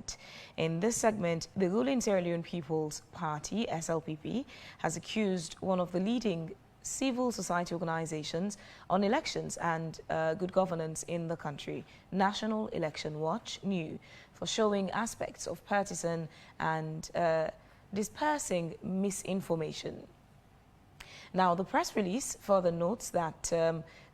segment. In this segment, the ruling Sierra Leone People's Party, SLPP, has accused one of the leading civil society organizations on elections and good governance in the country, National Election Watch, NEW, for showing aspects of partisan and dispersing misinformation. Now, the press release further notes that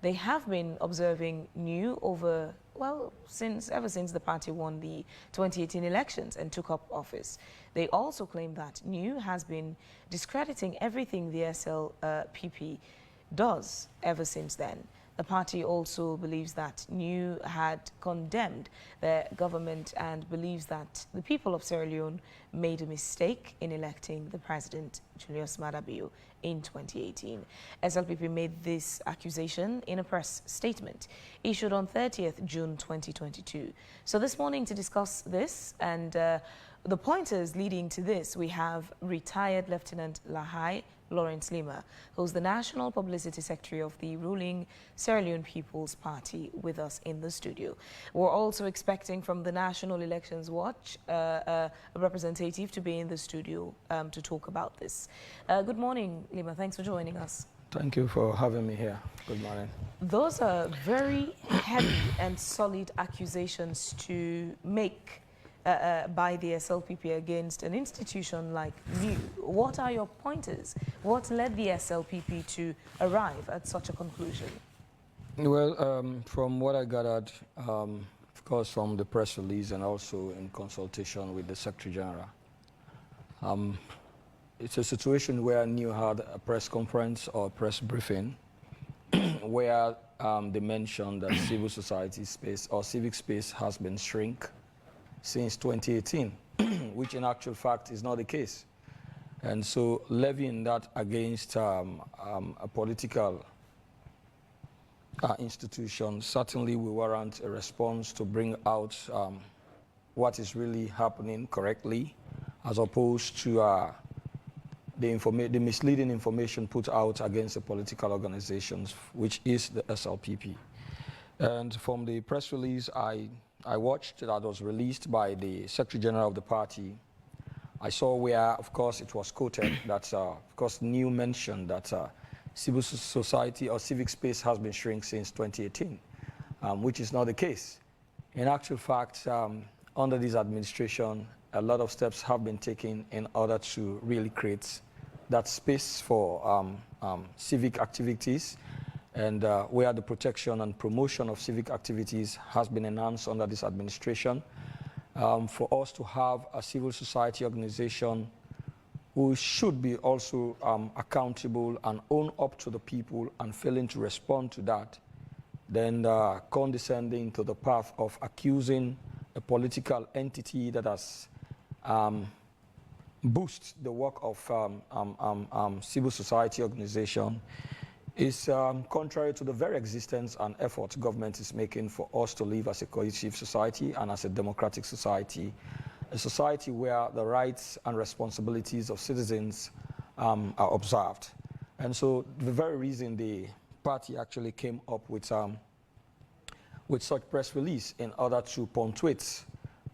they have been observing NEW ever since the party won the 2018 elections and took up office. They also claim that NEW has been discrediting everything the SLPP does ever since then. The party also believes that NEW had condemned the government and believes that the people of Sierra Leone made a mistake in electing the president, Julius Maada Bio, in 2018. SLPP made this accusation in a press statement issued on 30th June 2022. So this morning, to discuss this and the pointers leading to this, we have retired Lieutenant Lahai Lawrence Leema, who's the National Publicity Secretary of the ruling Sierra Leone People's Party, with us in the studio. We're also expecting from the National Elections Watch a representative to be in the studio to talk about this. Good morning, Leema. Thanks for joining us. Thank you for having me here. Good morning. Those are very heavy and solid accusations to make by the SLPP against an institution like NEW. What are your pointers? What led the SLPP to arrive at such a conclusion? Well, from what I gathered, of course, from the press release and also in consultation with the Secretary General, it's a situation where NEW had a press conference or a press briefing where they mentioned that civil society space or civic space has been shrink since 2018, which in actual fact is not the case. And so levying that against a political institution certainly will warrant a response to bring out what is really happening correctly, as opposed to the misleading information put out against the political organizations, which is the SLPP. And from the press release I watched that was released by the Secretary General of the party, I saw where, of course, it was quoted that, of course, NEW mentioned that civil society or civic space has been shrink since 2018, which is not the case. In actual fact, under this administration, a lot of steps have been taken in order to really create that space for civic activities, and where the protection and promotion of civic activities has been enhanced under this administration. For us to have a civil society organization who should be also accountable and own up to the people, and failing to respond to that, then condescending to the path of accusing a political entity that has boosted the work of civil society organization is contrary to the very existence and effort government is making for us to live as a cohesive society and as a democratic society, a society where the rights and responsibilities of citizens are observed. And so the very reason the party actually came up with such press release in order to punctuate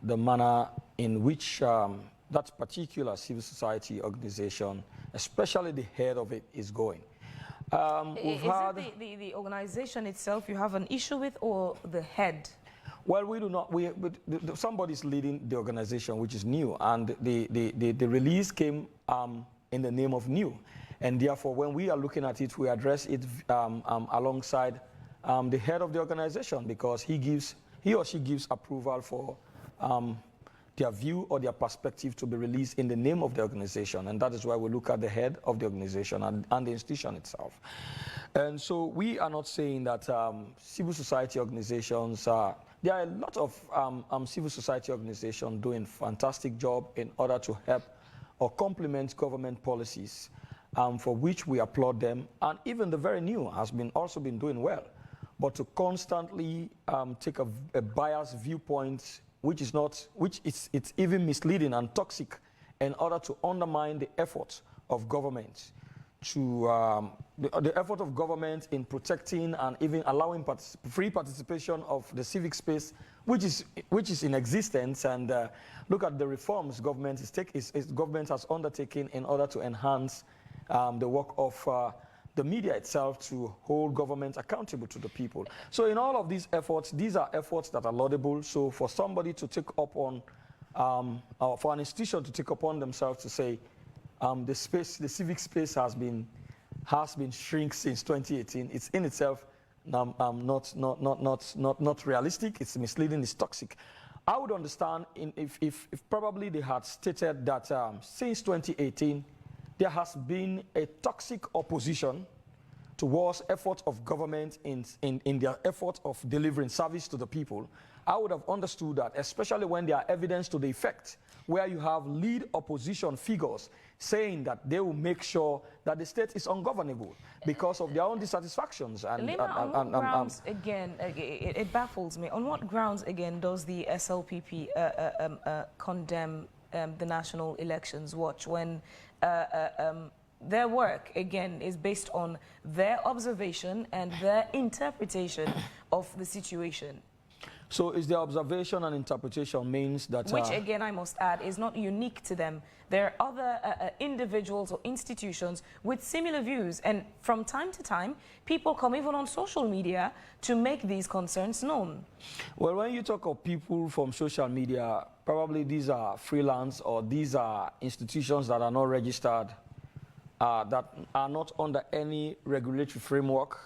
the manner in which that particular civil society organization, especially the head of it, is going. Is it the organization itself you have an issue with, or the head? Well, we do not. Somebody's leading the organization, which is NEW, and the release came in the name of NEW. And therefore, when we are looking at it, we address it alongside the head of the organization, because he or she gives approval for their view or their perspective to be released in the name of the organization. And that is why we look at the head of the organization and the institution itself. And so we are not saying that civil society organizations, there are a lot of civil society organizations doing fantastic job in order to help or complement government policies, for which we applaud them. And even the very NEW has also been doing well. But to constantly take a biased viewpoint, it's even misleading and toxic, in order to undermine the efforts of government the effort of government in protecting and even allowing free participation of the civic space which is in existence, and look at the reforms government government has undertaken in order to enhance the work of the media itself to hold government accountable to the people. So in all of these efforts, these are efforts that are laudable. So for somebody to take up on, or for an institution to take upon themselves to say the civic space has been shrink since 2018, it's in itself not realistic. It's misleading. It's toxic. I would understand if probably they had stated that since 2018 there has been a toxic opposition towards efforts of government in their effort of delivering service to the people. I would have understood that, especially when there are evidence to the effect, where you have lead opposition figures saying that they will make sure that the state is ungovernable because of their own dissatisfactions. And, Leema, on what grounds, again, it baffles me, on what grounds, again, does the SLPP condemn the National Elections Watch when their work, again, is based on their observation and their interpretation of the situation? So is their observation and interpretation means that... Which, again, I must add, is not unique to them. There are other individuals or institutions with similar views. And from time to time, people come even on social media to make these concerns known. Well, when you talk of people from social media, probably these are freelance or these are institutions that are not registered, that are not under any regulatory framework.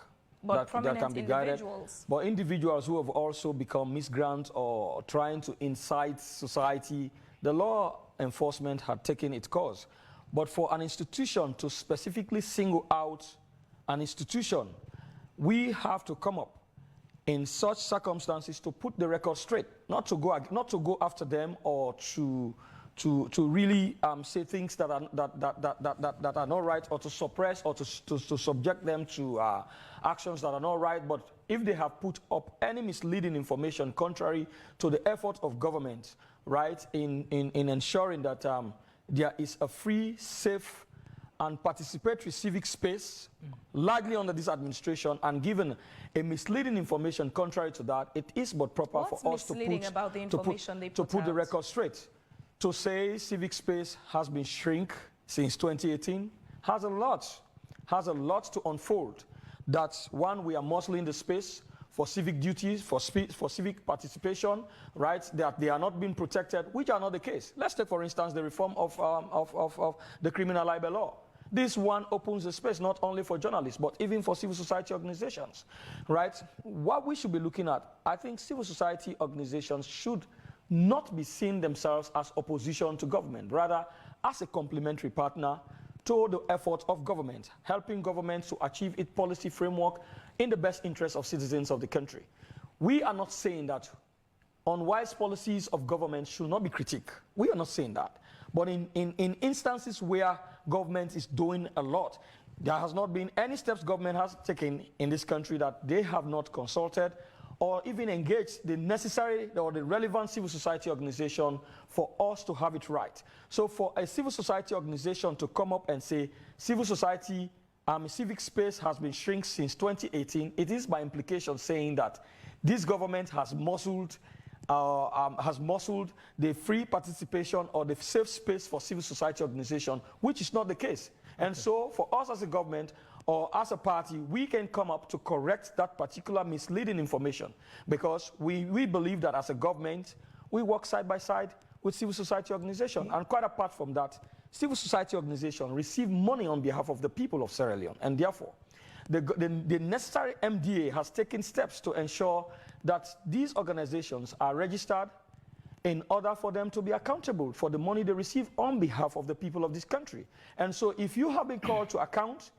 But that can be guided. But individuals who have also become miscreants or trying to incite society, the law enforcement had taken its course. But for an institution to specifically single out an institution, we have to come up in such circumstances to put the record straight, not to go after them or to really say things that are not right, or to suppress or to subject them to actions that are not right. But if they have put up any misleading information contrary to the effort of government, right, in ensuring that there is a free, safe, and participatory civic space, largely under this administration, and given a misleading information contrary to that, it is but proper for us to put the record straight. To say civic space has been shrink since 2018 has a lot to unfold. That's one, we are muscling the space for civic duties, for civic participation, right, that they are not being protected, which are not the case. Let's take, for instance, the reform of the criminal libel law. This one opens the space not only for journalists, but even for civil society organizations, right? What we should be looking at, I think civil society organizations should not be seeing themselves as opposition to government, rather as a complementary partner to the efforts of government, helping government to achieve its policy framework in the best interest of citizens of the country. We are not saying that unwise policies of government should not be critiqued. We are not saying that. But in instances where government is doing a lot, there has not been any steps government has taken in this country that they have not consulted or even engage the necessary or the relevant civil society organization for us to have it right. So for a civil society organization to come up and say civil society, civic space has been shrink since 2018, it is by implication saying that this government has muscled the free participation or the safe space for civil society organization, which is not the case. Okay. And so for us as a government, or as a party, we can come up to correct that particular misleading information, because we believe that as a government, we work side by side with civil society organization. And quite apart from that, civil society organization receive money on behalf of the people of Sierra Leone. And therefore, the necessary MDA has taken steps to ensure that these organizations are registered in order for them to be accountable for the money they receive on behalf of the people of this country. And so if you have been called to account,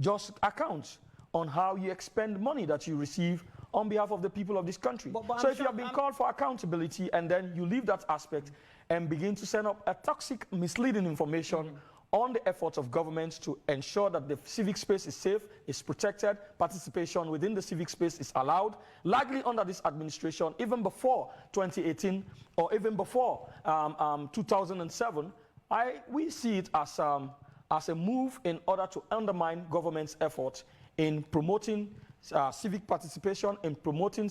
just account on how you expend money that you receive on behalf of the people of this country. So if you have been called for accountability and then you leave that aspect and begin to send up a toxic, misleading information on the efforts of governments to ensure that the civic space is safe, is protected, participation within the civic space is allowed, largely under this administration, even before 2018 or even before 2007, we see it as a move in order to undermine government's efforts in promoting civic participation, in promoting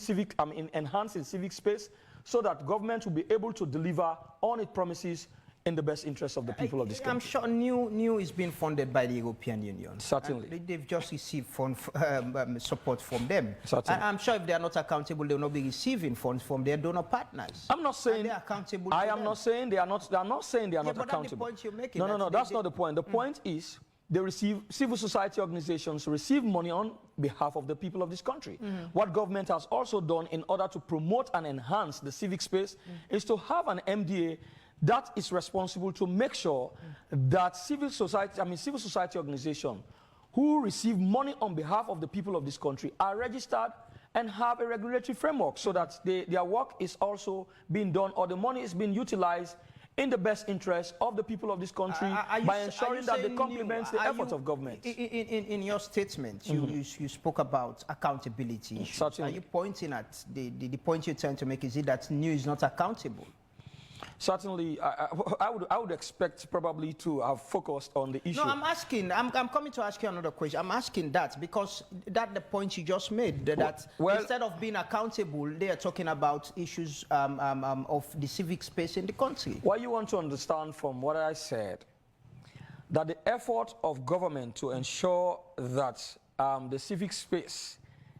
in enhancing civic space, so that government will be able to deliver on its promises in the best interest of the people of this country. I'm sure new is being funded by the European Union. Certainly. They've just received support from them. Certainly. I'm sure if they are not accountable, they will not be receiving funds from their donor partners. I'm not saying they are accountable. I am not saying they are not. I'm not saying they are not but accountable. That's the point you're making. No, that's not the point. The point is they receive, civil society organizations receive money on behalf of the people of this country. What government has also done in order to promote and enhance the civic space is to have an MDA that is responsible to make sure that civil society organizations who receive money on behalf of the people of this country are registered and have a regulatory framework so that their work is also being done, or the money is being utilized in the best interest of the people of this country by ensuring that they complement the efforts of government. In your statement, you spoke about accountability issues. Certainly. Are you pointing at the point you're trying to make? Is it that new is not accountable? Certainly, I would expect probably to have focused on the issue. No, I'm asking. I'm coming to ask you another question. I'm asking that because that's the point you just made. That instead of being accountable, they are talking about issues of the civic space in the country. What you want to understand from what I said, that the effort of government to ensure that the civic space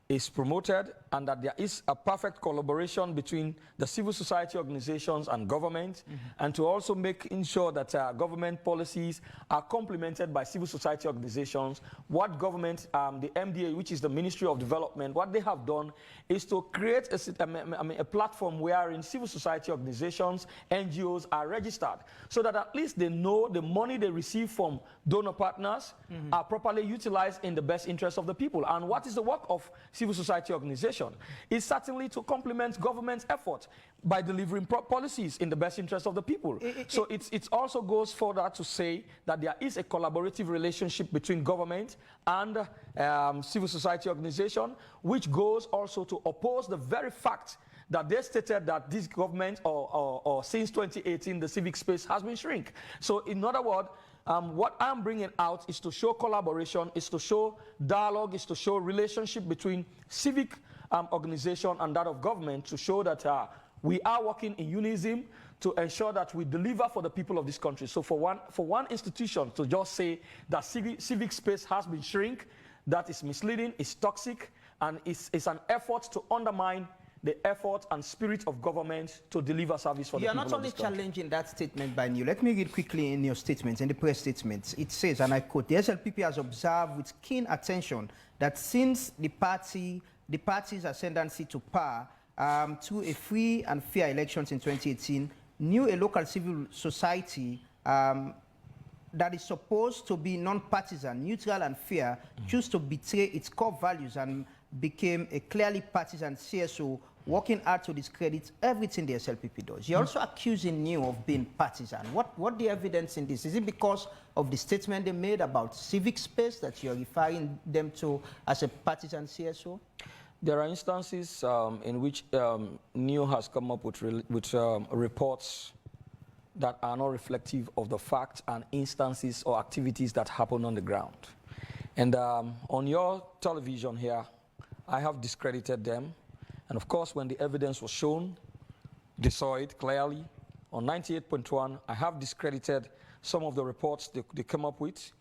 is promoted and that there is a perfect collaboration between the civil society organizations and government, and to also making sure that government policies are complemented by civil society organizations. What government, the MDA, which is the Ministry of Development, what they have done is to create a platform wherein civil society organizations, NGOs are registered, so that at least they know the money they receive from donor partners are properly utilized in the best interest of the people. And what is the work of civil society organization? Is certainly to complement government's effort by delivering policies in the best interest of the people. So it also goes further to say that there is a collaborative relationship between government and civil society organization, which goes also to oppose the very fact that they stated that this government or since 2018 the civic space has been shrink. So in other words, what I'm bringing out is to show collaboration, is to show dialogue, is to show relationship between civic organization and that of government, to show that we are working in unison to ensure that we deliver for the people of this country. So for one institution to just say that civic space has been shrink, that is misleading, is toxic, and it's an effort to undermine the effort and spirit of government to deliver service for the people of this country. You're not only challenging that statement by you. Let me read quickly in your statement, in the press statement. It says, and I quote, "The SLPP has observed with keen attention that since the party's ascendancy to power through a free and fair elections in 2018, a local civil society that is supposed to be non-partisan, neutral and fair, choose to betray its core values and became a clearly partisan CSO, working hard to discredit everything the SLPP does." You're also accusing NEW of being partisan. What the evidence in this? Is it because of the statement they made about civic space that you're referring them to as a partisan CSO? There are instances in which NEW has come up with reports that are not reflective of the facts and instances or activities that happen on the ground. And on your television here, I have discredited them. And of course, when the evidence was shown, they saw it clearly. On 98.1, I have discredited some of the reports they came up with,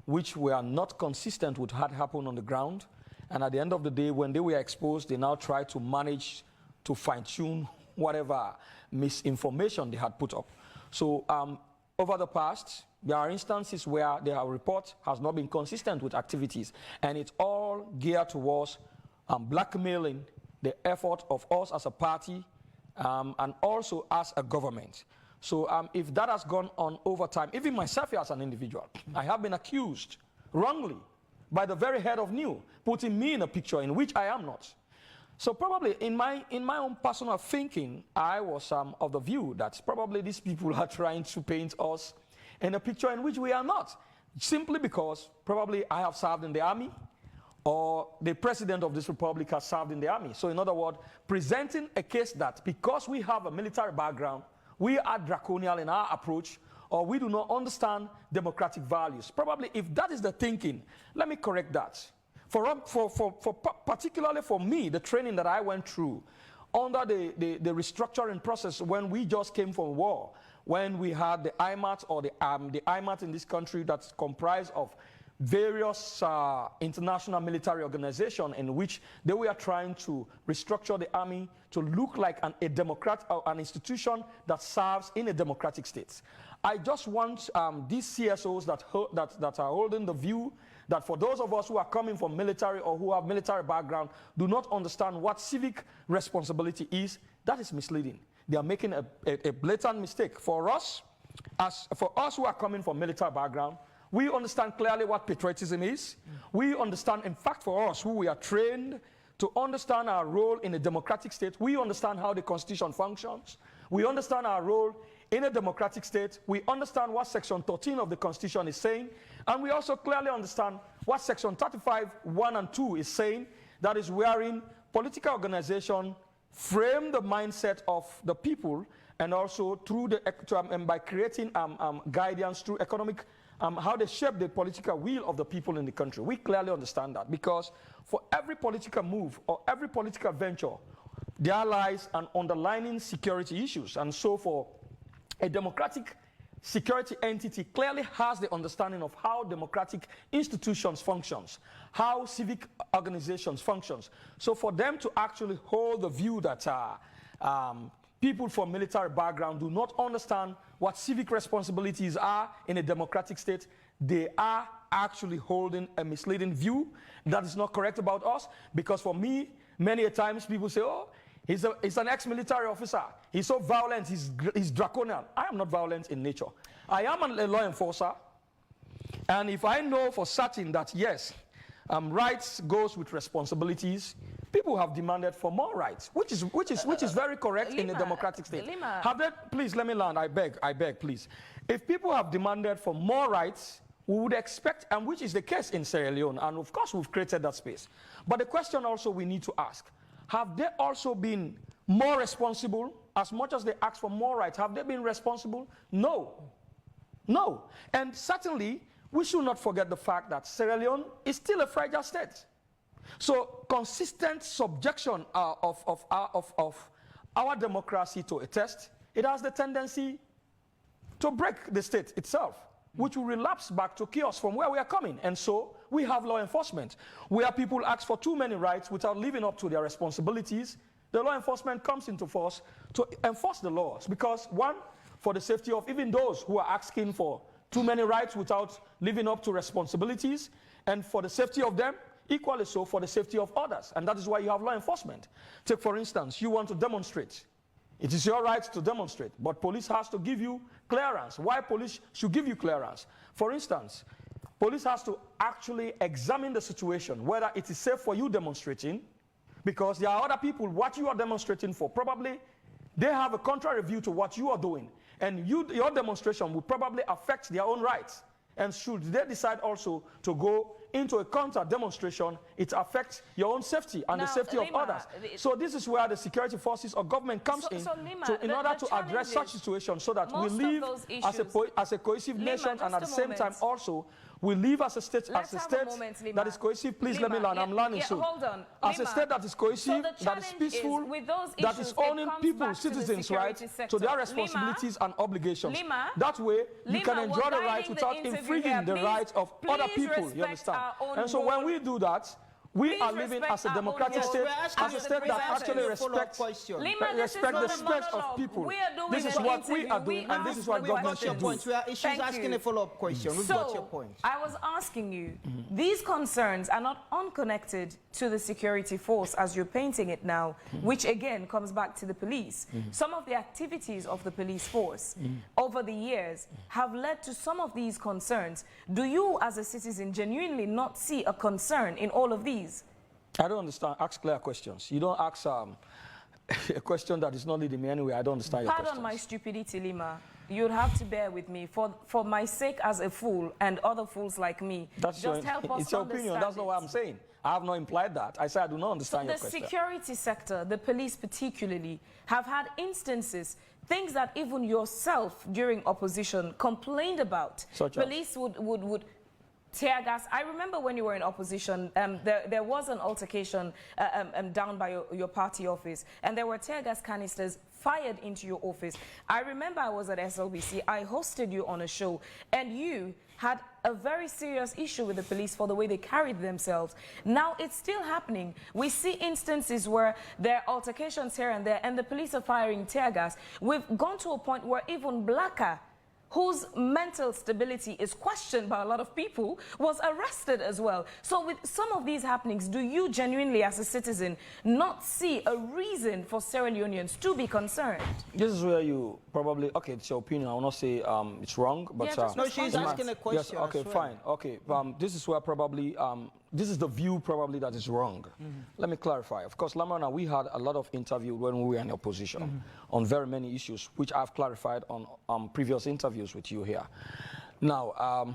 which were not consistent with what had happened on the ground. And at the end of the day, when they were exposed, they now try to manage to fine-tune whatever misinformation they had put up. So over the past, there are instances where their report has not been consistent with activities, and it's all geared towards blackmailing the effort of us as a party and also as a government. So if that has gone on over time, even myself as an individual, I have been accused wrongly by the very head of NEW, putting me in a picture in which I am not. So probably in my own personal thinking, I was of the view that probably these people are trying to paint us in a picture in which we are not, simply because probably I have served in the army, or the president of this republic has served in the army. So in other words, presenting a case that because we have a military background, we are draconian in our approach, or we do not understand democratic values. Probably if that is the thinking, let me correct that. Particularly for me, the training that I went through under the restructuring process when we just came from war, when we had the IMAT or the IMAT in this country that's comprised of various international military organizations in which they were trying to restructure the army to look like an institution that serves in a democratic state. I just want these CSOs that are holding the view that for those of us who are coming from military or who have military background do not understand what civic responsibility is, that is misleading. They are making a blatant mistake. For us who are coming from military background, we understand clearly what patriotism is. We understand, in fact, for us who we are trained to understand our role in a democratic state, we understand how the Constitution functions. We understand our role in a democratic state. We understand what Section 13 of the Constitution is saying. And we also clearly understand what Section 35, 1 and 2 is saying. That is wherein political organization frame the mindset of the people and also through by creating guidance through economic how they shape the political will of the people in the country. We clearly understand that because for every political move or every political venture, there lies an underlying security issues. And so for a democratic security entity clearly has the understanding of how democratic institutions functions, how civic organizations functions. So for them to actually hold the view that people from military background do not understand what civic responsibilities are in a democratic state, they are actually holding a misleading view that is not correct about us. Because for me, many a times people say, oh, he's an ex-military officer. He's so violent, he's draconian. I am not violent in nature. I am a law enforcer. And if I know for certain that, yes, rights goes with responsibilities, people have demanded for more rights, which is very correct Leema, in a democratic state. Leema. Have they, please let me land, I beg, please. If people have demanded for more rights, we would expect, and which is the case in Sierra Leone, and of course we've created that space. But the question also we need to ask, have they also been more responsible? As much as they ask for more rights, have they been responsible? No. No. And certainly, we should not forget the fact that Sierra Leone is still a fragile state. So consistent subjection of our democracy to a test, it has the tendency to break the state itself, which will relapse back to chaos from where we are coming. And so we have law enforcement, where people ask for too many rights without living up to their responsibilities. The law enforcement comes into force to enforce the laws because, one, for the safety of even those who are asking for too many rights without living up to responsibilities, and for the safety of them, equally so for the safety of others. And that is why you have law enforcement. Take, for instance, you want to demonstrate. It is your right to demonstrate, but police has to give you clearance. Why police should give you clearance? For instance, police has to actually examine the situation, whether it is safe for you demonstrating, because there are other people, what you are demonstrating for, probably they have a contrary view to what you are doing. And your demonstration will probably affect their own rights. And should they decide also to go into a counter demonstration, it affects your own safety and the safety of others. So this is where the security forces or government comes in in order to address such situations so that we live as a cohesive nation, and at the same time also we live as a state that is cohesive. Please let me land. I'm learning soon. Hold on. As a state that is cohesive, that is peaceful, that is owning people, citizens' rights to their responsibilities and obligations. That way, you can enjoy the rights without infringing the rights of other people. You understand? And so when we do that, we are living as a democratic state, as a state that actually respects the space of people. This is what we are doing, and this is what government should do. She's asking a follow-up question. We've got your point. I was asking you, these concerns are not unconnected to the security force as you're painting it now, which again comes back to the police. Some of the activities of the police force over the years have led to some of these concerns. Do you, as a citizen, genuinely not see a concern in all of these? I don't understand. Ask clear questions. You don't ask a question that is not leading me anywhere. I don't understand your questions. Pardon my stupidity, Leema. You'd have to bear with me for my sake as a fool and other fools like me. That's just help us it's your opinion. That's not what I'm saying. I have not implied that. I said I do not understand your question. The security sector, the police particularly, have had instances, things that even yourself during opposition complained about. Such police would tear gas. I remember when you were in opposition, there was an altercation down by your party office, and there were tear gas canisters fired into your office. I remember I was at SLBC, I hosted you on a show, and you had a very serious issue with the police for the way they carried themselves. Now it's still happening. We see instances where there are altercations here and there, and the police are firing tear gas. We've gone to a point where even Blacker, whose mental stability is questioned by a lot of people, was arrested as well. So with some of these happenings, do you genuinely, as a citizen, not see a reason for Sierra Leoneans to be concerned? This is where you probably, okay, it's your opinion. I will not say it's wrong, but... Yeah, no, she's asking a question. Yes, okay, fine. Okay, this is where probably, this is the view probably that is wrong. Let me clarify. Of course, Lamana, we had a lot of interviews when we were in opposition on very many issues, which I've clarified on previous interviews with you here. Now,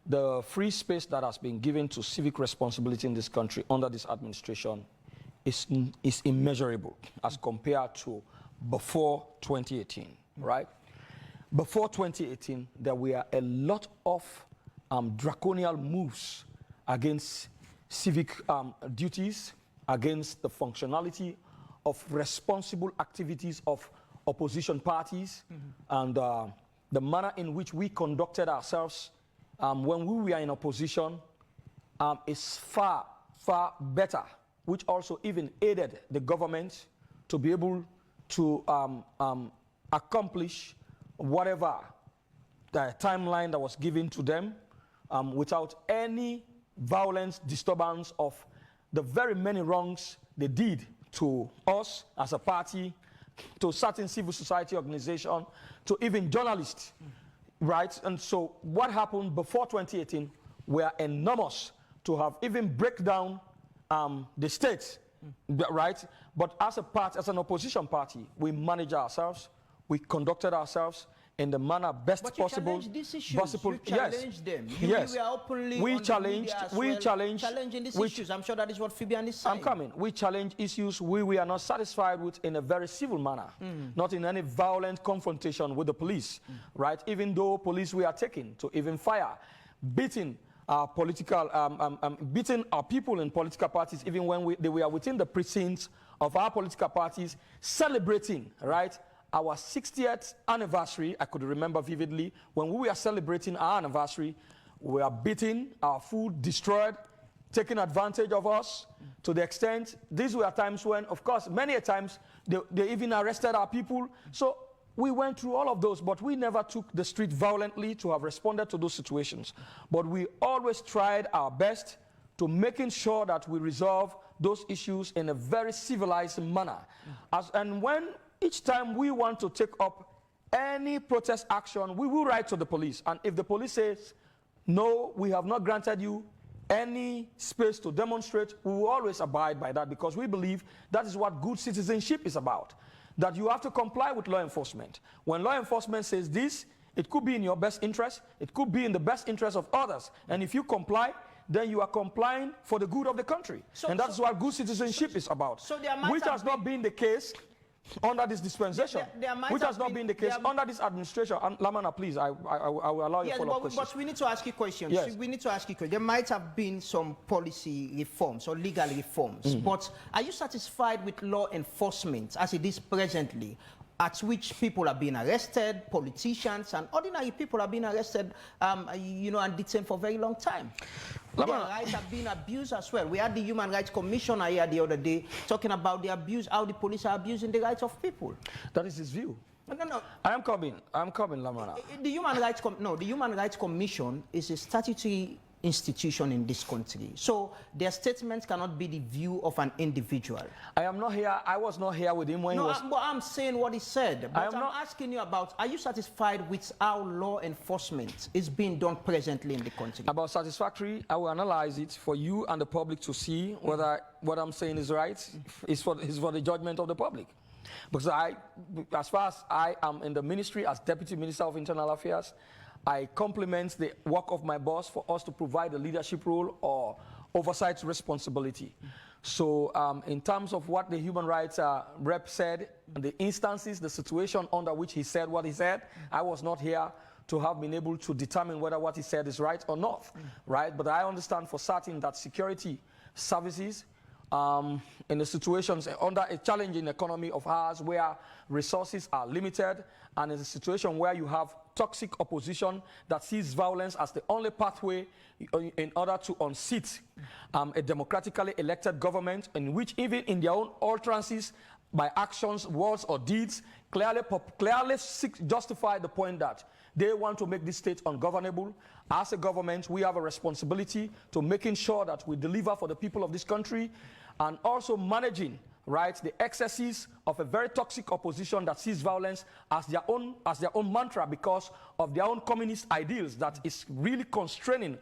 the free space that has been given to civic responsibility in this country under this administration is immeasurable as compared to before 2018, right? Before 2018, there were a lot of draconian moves against civic duties, against the functionality of responsible activities of opposition parties, and the manner in which we conducted ourselves when we were in opposition is far, far better, which also even aided the government to be able to accomplish whatever the timeline that was given to them without any violence, disturbance of the very many wrongs they did to us as a party, to certain civil society organization, to even journalists, right? And so what happened before 2018 were enormous to have even break down the state, right? But as a party, as an opposition party, we managed ourselves, we conducted ourselves in the manner best possible. But you challenged these issues. You challenged them. Yes. We were openly challenging these issues. I'm sure that is what Fabian is saying. I'm coming. We challenge issues we are not satisfied with in a very civil manner, not in any violent confrontation with the police, right? Even though police we are taking to even fire, beating our political, beating our people in political parties, even when they were within the precincts of our political parties, celebrating, right? Our 60th anniversary, I could remember vividly, when we were celebrating our anniversary, we were beaten, our food destroyed, taking advantage of us to the extent, these were times when, of course, many a times, they even arrested our people. So we went through all of those, but we never took the street violently to have responded to those situations. But we always tried our best to making sure that we resolve those issues in a very civilized manner. And when each time we want to take up any protest action, we will write to the police. And if the police says, no, we have not granted you any space to demonstrate, we will always abide by that, because we believe that is what good citizenship is about, that you have to comply with law enforcement. When law enforcement says this, it could be in your best interest, it could be in the best interest of others. And if you comply, then you are complying for the good of the country. And that's what good citizenship is about, which has not been the case under this dispensation, which has not been the case under this administration. And Lamana, please, I will allow you follow-up questions. But we need to ask you questions. Yes. We need to ask you questions. There might have been some policy reforms or legal reforms, but are you satisfied with law enforcement as it is presently, at which people are being arrested, politicians and ordinary people are being arrested, and detained for a very long time? Their rights have been abused as well. We had the Human Rights Commissioner here the other day talking about the abuse, how the police are abusing the rights of people. That is his view. No. I'm coming, Lamana. The Human Rights Commission is a statutory institution in this country. So their statements cannot be the view of an individual. I am not here. I was not here with him when he was... But I'm saying what he said. But I'm asking you about, are you satisfied with how law enforcement is being done presently in the country? About satisfactory, I will analyze it for you and the public to see whether what I'm saying is right. Is for the judgment of the public. Because as far as I am in the ministry as Deputy Minister of Internal Affairs, I compliment the work of my boss for us to provide a leadership role or oversight responsibility. So in terms of what the human rights rep said, the instances, the situation under which he said what he said, I was not here to have been able to determine whether what he said is right or not, right? But I understand for certain that security services in the situations under a challenging economy of ours where resources are limited, and in a situation where you have toxic opposition that sees violence as the only pathway in order to unseat a democratically elected government, in which even in their own utterances, by actions, words, or deeds, clearly justify the point that they want to make this state ungovernable. As a government, we have a responsibility to making sure that we deliver for the people of this country, and also managing, right, the excesses of a very toxic opposition that sees violence as their own mantra because of their own communist ideals that is really constraining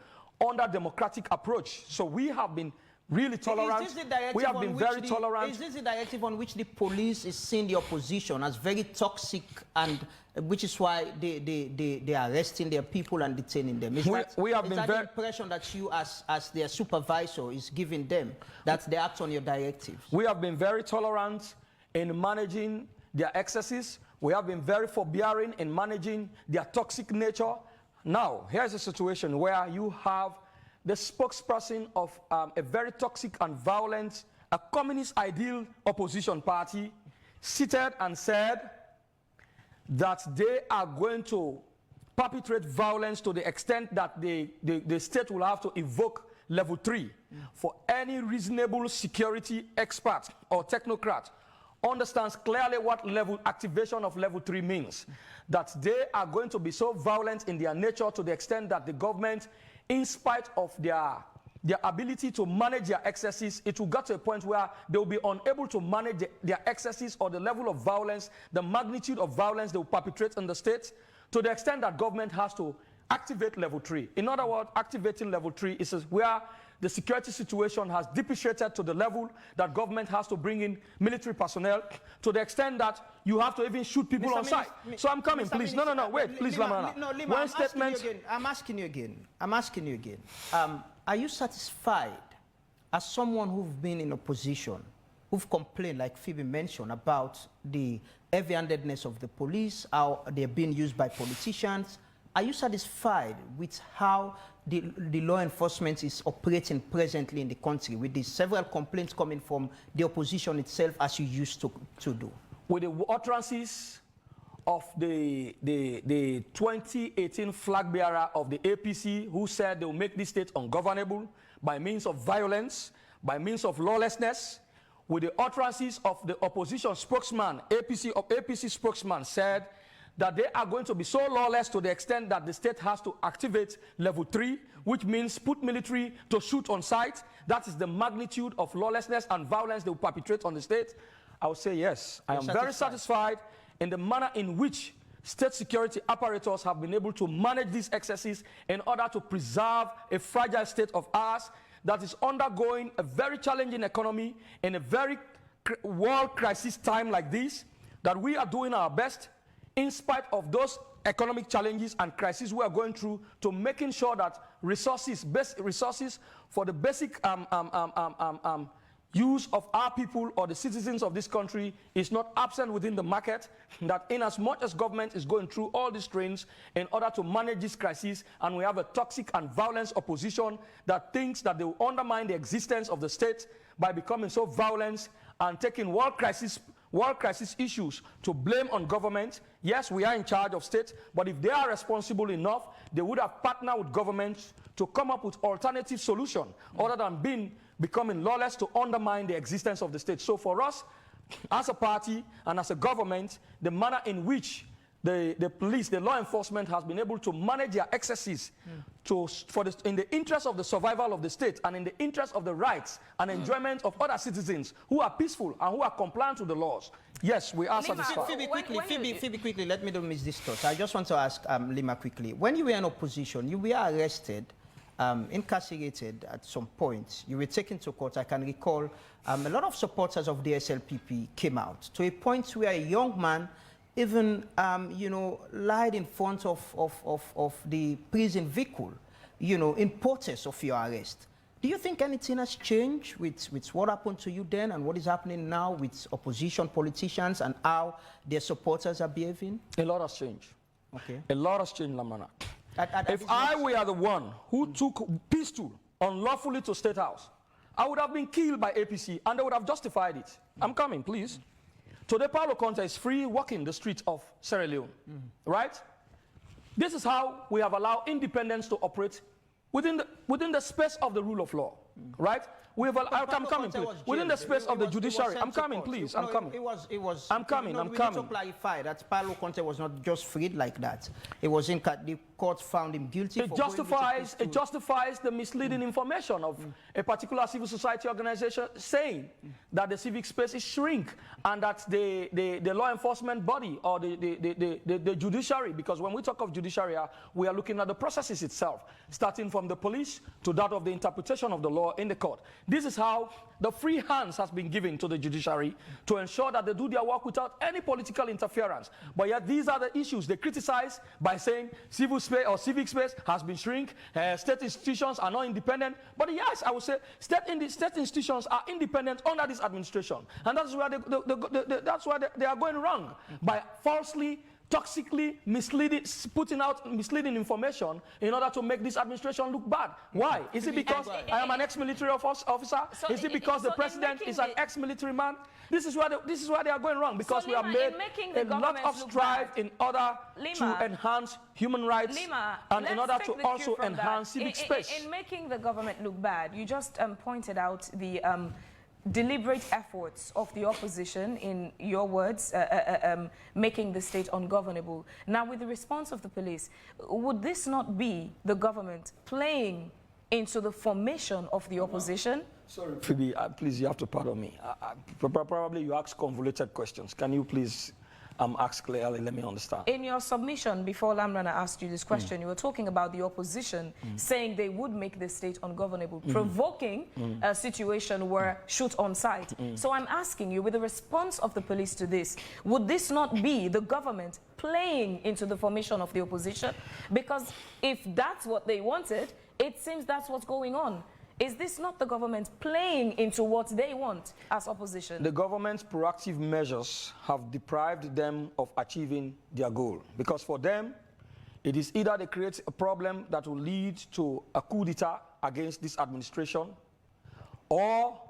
under democratic approach. So we have been really tolerant. We have been very tolerant. Is this the directive on which the police is seeing the opposition as very toxic, and which is why they are arresting their people and detaining them? Is that the impression that you as their supervisor is giving them, that they act on your directives? We have been very tolerant in managing their excesses. We have been very forbearing in managing their toxic nature. Now, here's a situation where you have the spokesperson of a very toxic and violent, a communist ideal opposition party, seated and said that they are going to perpetrate violence to the extent that the state will have to invoke level 3 for any reasonable security expert or technocrat understands clearly what activation of level 3 means. That they are going to be so violent in their nature to the extent that the government, in spite of their ability to manage their excesses, it will get to a point where they will be unable to manage their excesses or the level of violence, the magnitude of violence they will perpetrate in the state, to the extent that government has to activate level 3. In other words, activating level 3 is where the security situation has depreciated to the level that government has to bring in military personnel, to the extent that you have to even shoot people on site. So I'm coming, please. No, wait, please, Leema. No, Leema, I'm asking you again. Are you satisfied, as someone who's been in opposition, who've complained, like Phoebe mentioned, about the heavy-handedness of the police, how they're being used by politicians? Are you satisfied with how the law enforcement is operating presently in the country, with the several complaints coming from the opposition itself, as you used to do? With the utterances of the 2018 flag bearer of the APC, who said they will make this state ungovernable by means of violence, by means of lawlessness, with the utterances of the opposition spokesman, APC spokesman, said that they are going to be so lawless to the extent that the state has to activate level 3, which means put military to shoot on sight. That is the magnitude of lawlessness and violence they will perpetrate on the state. I would say yes. I am very satisfied in the manner in which state security apparatus have been able to manage these excesses in order to preserve a fragile state of ours that is undergoing a very challenging economy in a very world crisis time like this, that we are doing our best in spite of those economic challenges and crises we are going through, to making sure that resources for the basic use of our people or the citizens of this country is not absent within the market, that in as much as government is going through all these strains in order to manage this crisis, and we have a toxic and violent opposition that thinks that they will undermine the existence of the state by becoming so violent and taking world crisis issues to blame on government. Yes, we are in charge of state, but if they are responsible enough, they would have partnered with government to come up with alternative solution other than becoming lawless to undermine the existence of the state. So for us, as a party and as a government, the manner in which the police, the law enforcement has been able to manage their excesses in the interest of the survival of the state and in the interest of the rights and enjoyment of other citizens who are peaceful and who are compliant to the laws. Yes, we are satisfied. Phoebe, quickly, let me don't miss this thought. I just want to ask Leema quickly. When you were in opposition, you were arrested, incarcerated at some point. You were taken to court. I can recall a lot of supporters of the SLPP came out to a point where a young man even, lied in front of the prison vehicle, in protest of your arrest. Do you think anything has changed with what happened to you then and what is happening now with opposition politicians and how their supporters are behaving? A lot has changed. Okay. A lot has changed, Lamana. If this I were the one who took pistol unlawfully to State House, I would have been killed by APC and they would have justified it. I'm coming, please. Today, Paulo Conte is free walking the streets of Sierra Leone, right? This is how we have allowed independence to operate within the space of the rule of law, right? I'm coming, please. Within the space of the judiciary. I'm coming, please. I'm coming. I'm coming. We need to clarify that Paulo Conte was not just freed like that. It was in the court found him guilty. It justifies the misleading information of a particular civil society organization saying that the civic space is shrink and that the law enforcement body or the judiciary, because when we talk of judiciary, we are looking at the processes itself, starting from the police to that of the interpretation of the law in the court. This is how the free hands has been given to the judiciary to ensure that they do their work without any political interference. But yet these are the issues they criticize by saying civil space or civic space has been shrink, state institutions are not independent. But yes, I would say state institutions are independent under this administration. And that's where they are going wrong, by falsely, toxically misleading, putting out misleading information in order to make this administration look bad. Why? Is it because I am an ex-military officer? Is it because the president is an ex-military man? This is where they are going wrong, because we have made a lot of strides in order to enhance human rights and in order to also enhance civic space. In making the government look bad, you just pointed out the deliberate efforts of the opposition, in your words, making the state ungovernable. Now, with the response of the police, would this not be the government playing into the formation of the opposition? Sorry, Phoebe, please, you have to pardon me. Probably you ask convoluted questions. Can you please ask clearly? Let me understand. In your submission, before Lamrana asked you this question, you were talking about the opposition saying they would make the state ungovernable, provoking a situation where shoot on sight. So I'm asking you, with the response of the police to this, would this not be the government playing into the formation of the opposition? Because if that's what they wanted, it seems that's what's going on. Is this not the government playing into what they want as opposition? The government's proactive measures have deprived them of achieving their goal. Because for them, it is either they create a problem that will lead to a coup d'etat against this administration, or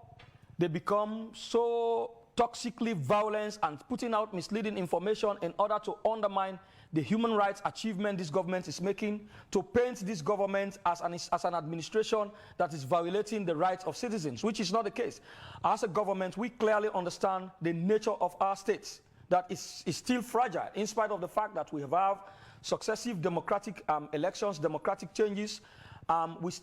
they become so toxically violent and putting out misleading information in order to undermine the human rights achievement this government is making, to paint this government as an administration that is violating the rights of citizens, which is not the case. As a government, we clearly understand the nature of our states, that is still fragile, in spite of the fact that we have successive democratic elections, democratic changes.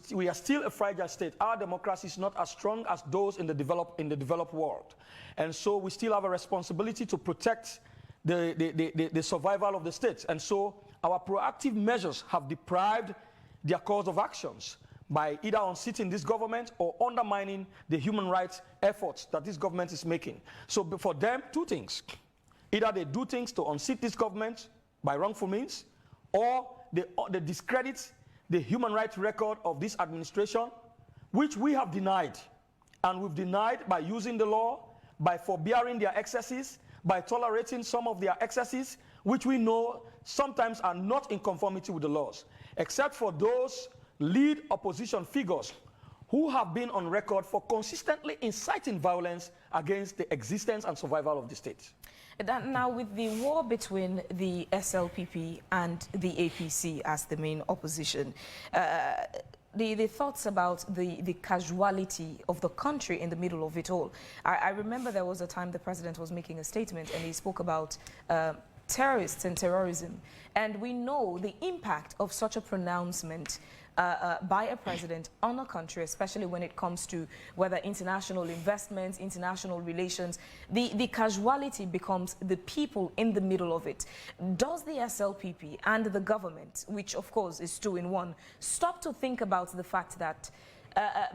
We are still a fragile state. Our democracy is not as strong as those in the developed world. And so we still have a responsibility to protect the survival of the states. And so our proactive measures have deprived their course of actions by either unseating this government or undermining the human rights efforts that this government is making. So for them, two things. Either they do things to unseat this government by wrongful means, or they discredit the human rights record of this administration, which we have denied. And we've denied by using the law, by forbearing their excesses, by tolerating some of their excesses, which we know sometimes are not in conformity with the laws, except for those lead opposition figures who have been on record for consistently inciting violence against the existence and survival of the state. Now, with the war between the SLPP and the APC as the main opposition, the thoughts about the casualty of the country in the middle of it all. I remember there was a time the president was making a statement and he spoke about terrorists and terrorism. And we know the impact of such a pronouncement by a president on a country, especially when it comes to whether international investments, international relations. The casualty becomes the people in the middle of it. Does the SLPP and the government, which of course is two in one, stop to think about the fact that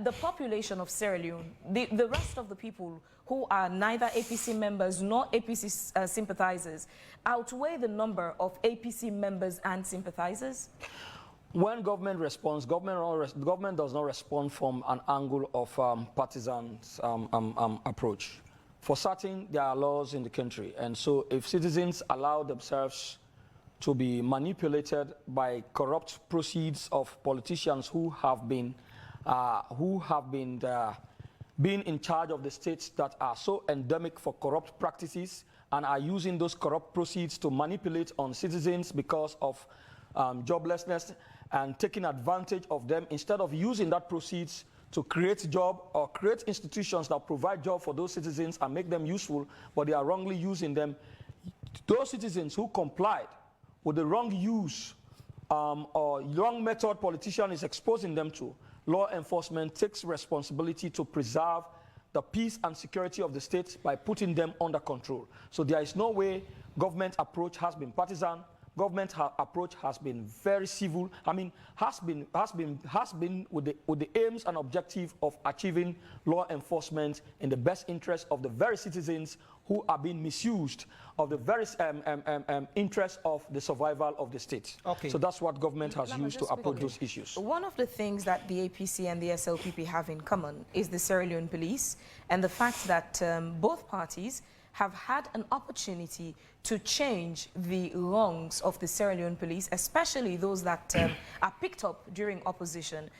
the population of Sierra Leone, the rest of the people who are neither APC members nor APC sympathizers, outweigh the number of APC members and sympathizers? When government responds, government does not respond from an angle of partisan approach. For certain, there are laws in the country, and so if citizens allow themselves to be manipulated by corrupt proceeds of politicians who have been being in charge of the states that are so endemic for corrupt practices and are using those corrupt proceeds to manipulate on citizens because of joblessness and taking advantage of them instead of using that proceeds to create job or create institutions that provide job for those citizens and make them useful, but they are wrongly using them. Those citizens who complied with the wrong use or wrong method politician is exposing them to, law enforcement takes responsibility to preserve the peace and security of the state by putting them under control. So there is no way government approach has been partisan. Government approach has been very civil. I mean, has been with the aims and objective of achieving law enforcement in the best interest of the very citizens who are being misused of the very interest of the survival of the state. Okay. So that's what government has used to approach those issues. One of the things that the APC and the SLPP have in common is the Sierra Leone police and the fact that both parties have had an opportunity to change the wrongs of the Sierra Leone police, especially those that are picked up during opposition.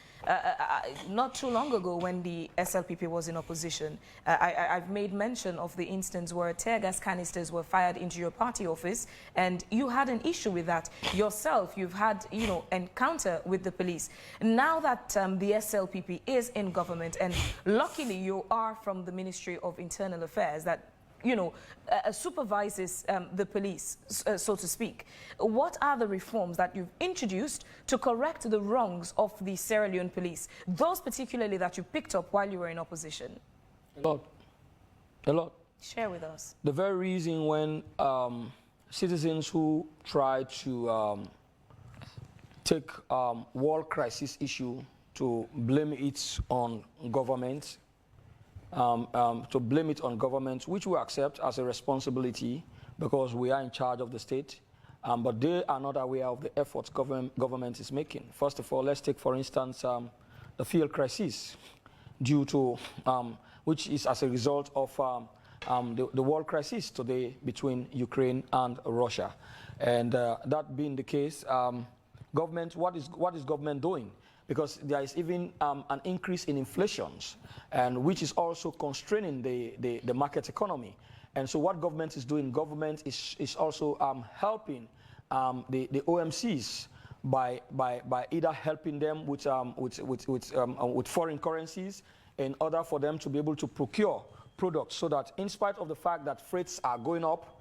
Not too long ago when the SLPP was in opposition, I've made mention of the instance where tear gas canisters were fired into your party office and you had an issue with that. Yourself, you've had, encounter with the police. Now that the SLPP is in government and luckily you are from the Ministry of Internal Affairs that supervises the police, so to speak. What are the reforms that you've introduced to correct the wrongs of the Sierra Leone police, those particularly that you picked up while you were in opposition? A lot. Share with us. The very reason when citizens who try to take world crisis issue to blame it on government, which we accept as a responsibility because we are in charge of the state, but they are not aware of the efforts government is making. First of all, let's take, for instance, the fuel crisis, due to, which is as a result of the world crisis today between Ukraine and Russia. And that being the case, government, what is government doing? Because there is even an increase in inflations, and which is also constraining the market economy. And so what government is doing, government is also helping the OMCs by either helping them with foreign currencies in order for them to be able to procure products, so that in spite of the fact that freights are going up,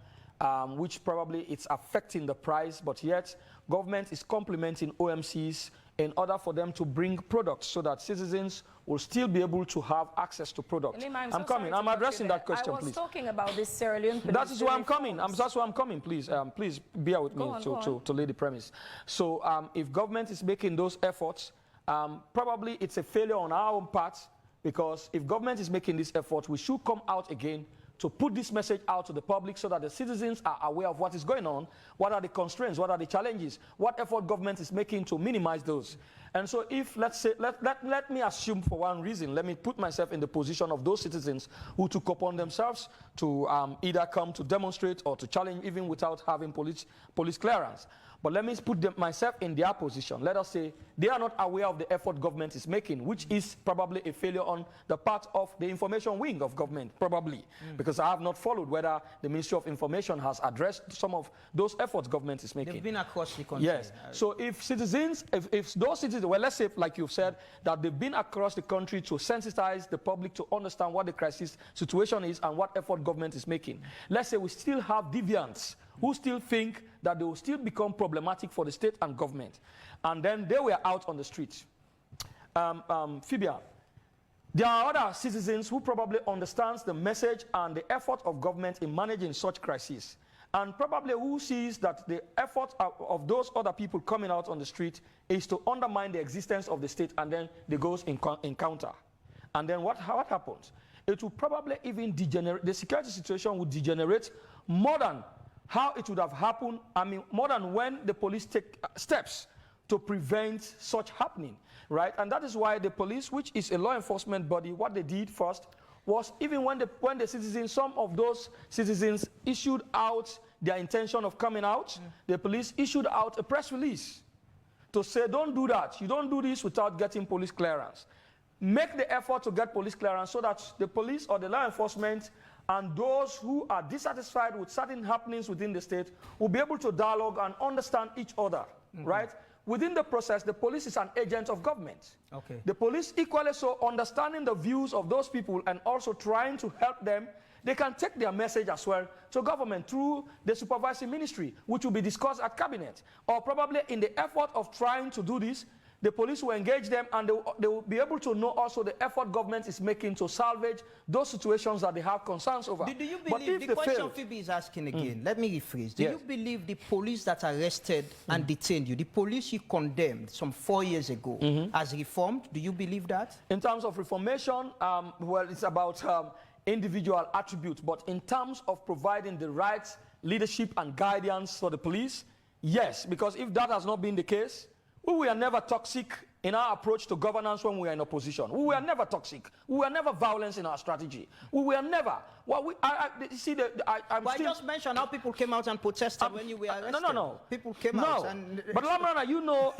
which probably it's affecting the price, but yet government is complementing OMCs in order for them to bring products so that citizens will still be able to have access to products. Leema, I'm coming. I'm addressing that question, please. I was talking about this Sierra Leone police. That is why I'm coming. That's why I'm coming, please. Please bear with me to lay the premise. So if government is making those efforts, probably it's a failure on our own part, because if government is making this effort, we should come out again to put this message out to the public so that the citizens are aware of what is going on, what are the constraints, what are the challenges, what effort government is making to minimize those. And so if, let's say, let me assume for one reason, let me put myself in the position of those citizens who took upon themselves to either come to demonstrate or to challenge even without having police clearance. But let me put myself in their position. Let us say they are not aware of the effort government is making, which is probably a failure on the part of the information wing of government, probably. Because I have not followed whether the Ministry of Information has addressed some of those efforts government is making. They've been across the country. Yes. So if citizens, if those citizens, well, let's say, like you've said, that they've been across the country to sensitize the public to understand what the crisis situation is and what effort government is making. Let's say we still have deviants who still think that they will still become problematic for the state and government. And then they were out on the streets. Fabian, there are other citizens who probably understand the message and the effort of government in managing such crises, and probably who sees that the effort of those other people coming out on the street is to undermine the existence of the state, and then they go in counter. And then what happens? It will probably even degenerate, the security situation would degenerate more than how it would have happened, more than when the police take steps to prevent such happening, right? And that is why the police, which is a law enforcement body, what they did first was, even when the citizens, some of those citizens issued out their intention of coming out, the police issued out a press release to say, don't do that. You don't do this without getting police clearance. Make the effort to get police clearance so that the police or the law enforcement and those who are dissatisfied with certain happenings within the state will be able to dialogue and understand each other, right? Within the process, the police is an agent of government. Okay. The police equally so, understanding the views of those people and also trying to help them, they can take their message as well to government through the supervisory ministry, which will be discussed at cabinet. Or probably in the effort of trying to do this, the police will engage them and they will be able to know also the effort government is making to salvage those situations that they have concerns over. Do you believe, the question Phoebe is asking again, let me rephrase. Do you believe the police that arrested and detained you, the police you condemned some 4 years ago, has reformed? Do you believe that? In terms of reformation, well, it's about individual attributes, but in terms of providing the right leadership and guidance for the police, yes, because if that has not been the case, we were never toxic in our approach to governance when we were in opposition. We were never toxic. We were never violent in our strategy. We were never. Well, I just mentioned how people came out and protested when you were arrested. No. People came out and... But Lamrana, you know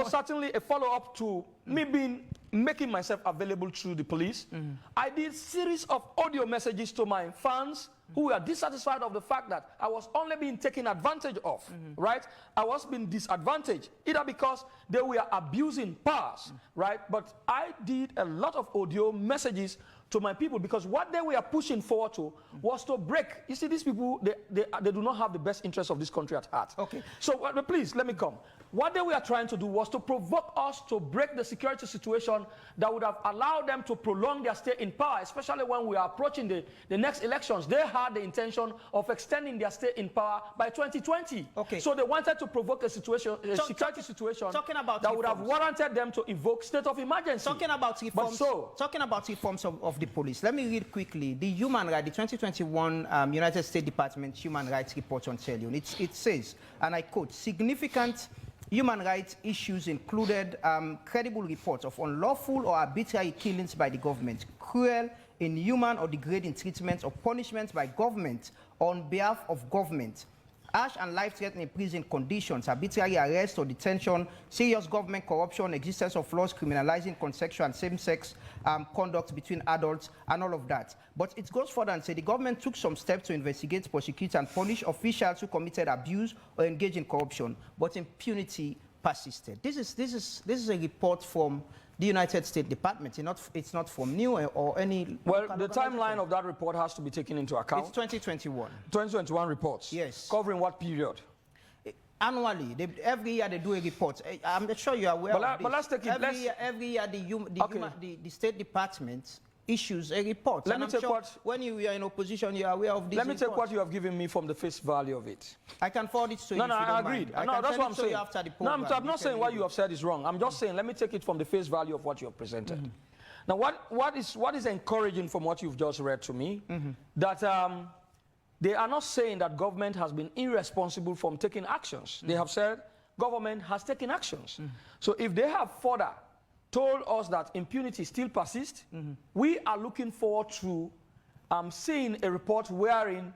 certainly a follow-up to me making myself available to the police. I did series of audio messages to my fans who were dissatisfied of the fact that I was only being taken advantage of, right? I was being disadvantaged, either because they were abusing powers, right? But I did a lot of audio messages to my people because what they were pushing forward to was to break. You see, these people, they do not have the best interests of this country at heart. Okay. So please, let me come. What they were trying to do was to provoke us to break the security situation that would have allowed them to prolong their stay in power, especially when we are approaching the next elections. They had the intention of extending their stay in power by 2020. Okay. So they wanted to provoke a situation, security situation that would have warranted them to invoke state of emergency. Talking about reforms, talking about reforms of the police, let me read quickly the human rights, the 2021 United States Department Human Rights Report on Sierra Leone. It says, and I quote, significant human rights issues included credible reports of unlawful or arbitrary killings by the government, cruel, inhuman or degrading treatment or punishments by government on behalf of government, harsh and life-threatening prison conditions, arbitrary arrest or detention, serious government corruption, existence of laws criminalizing consensual and same-sex conduct between adults, and all of that. But it goes further and says the government took some steps to investigate, prosecute, and punish officials who committed abuse or engaged in corruption, but impunity persisted. This is a report from the United States Department. It's not from new or any... Well, the timeline of that report has to be taken into account. It's 2021. 2021 reports? Yes. Covering what period? Annually. Every year they do a report. I'm sure you're aware of this. But let's take it... Every year the State Department issues a report. Let me take what... When you are in opposition, you are aware of this Let me take what you have given me from the face value of it. I can forward it to you. No, I agreed. No, that's what I'm saying. No, I'm not saying what you have said is wrong. I'm just saying, let me take it from the face value of what you have presented. Now, what is encouraging from what you've just read to me, that they are not saying that government has been irresponsible from taking actions. They have said government has taken actions. So if they have further told us that impunity still persists, we are looking forward to seeing a report wherein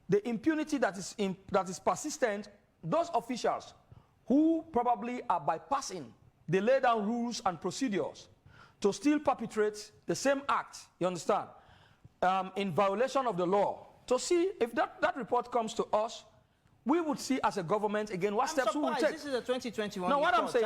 the impunity that is persistent, those officials who probably are bypassing the laid down rules and procedures to still perpetrate the same act, you understand, in violation of the law, to see if that report comes to us, we would see as a government again what steps we will take. This is a 2021 No, what report. I'm saying,